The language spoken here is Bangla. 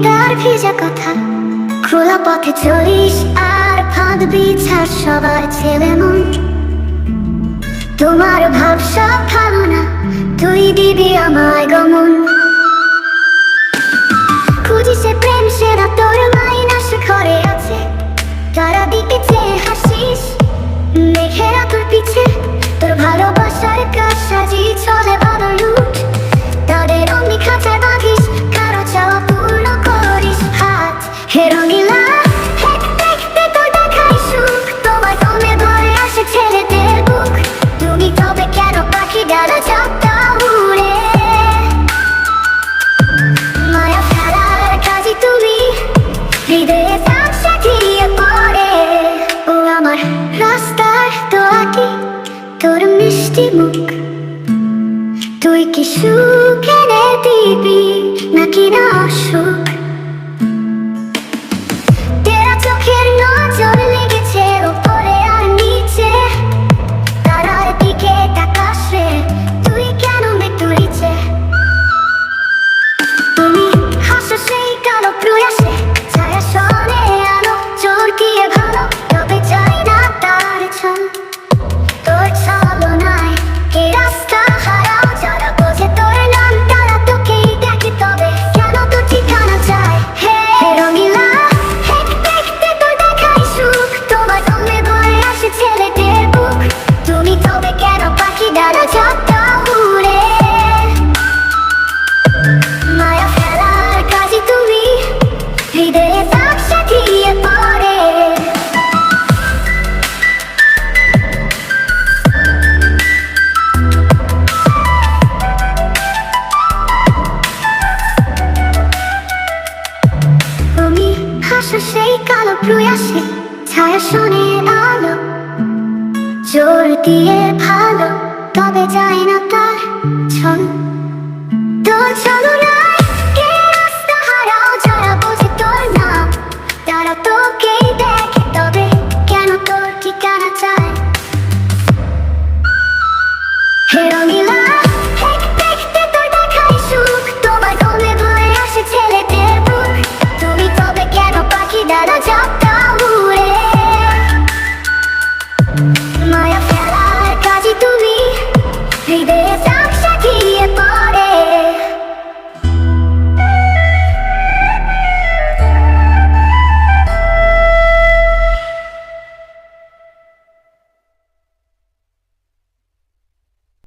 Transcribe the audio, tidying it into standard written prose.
তার ভেজা কথা, খোলা পথে চলিস আর ফাঁদ বিছার সবার ছেলে মন। তোমার ভাবসা ভালো না, তুই দিবি আমায় গমন। খুঁজিসে প্রেম সেরা তোর মাইনাস ঘরে আছে, তারা দিকে চেয়ে হাসিস মেঘেরা তোর পিছে। তোর ভালোবাসার কাজ সাজিয়ে চলে ভালো লুট, তাদের অমনি খাঁচায় বাঁধিস, কারো চাওয়া পূর্ণ করিস। হাত হে রঙিলা দেখতে তোর দেখাই সুখ, তোমার কমে ভরে আসে ছেলেদের বুক। তুমি তবে কেন পাখি ডালা চাপটা উড়ে, মায়া ফেলার কাজই তুমি হৃদয়ে চাপসা দিয়ে পড়ে। ও আমার রাস্তার দোয়াটি তোর মিষ্টি মুখ, তুই কি সুখ এনে দিবি নাকি না অসুখ। তেরা চোখের নজর লেগেছে ওপরে আর নিচে, তারার দিকে তাকাস রে তুই কেন মৃত্যুরিচে। তুমি হাসো সেই কালো প্রয়াসে, ছায়া সনে আলো চোর দিয়ে ভালো, তবে চাই না তার ছল। তোর ছলনায় কে রাস্তা হারাও, যারা বোঝে তোর নাম তারা তোকেই দেখে, তবে কেন তোর ঠিকানা চায়। হে রঙিলা দেখতে তোর দেখাই সুখ, তোমার কমে ভরে আসে ছেলেদের বুক। তুমি তবে কেন পাখি ডানা চাপটা উড়ে, মায়া ফেলার কাজই তুমি হৃদয়ে চাপসা দিয়ে পড়ে। তুমি হাসো সেই কালো প্রয়াসে, ছায়া শোনে আলো জোর দিয়ে ভালো, তবে যায় না তার ছল। তোর ছলনা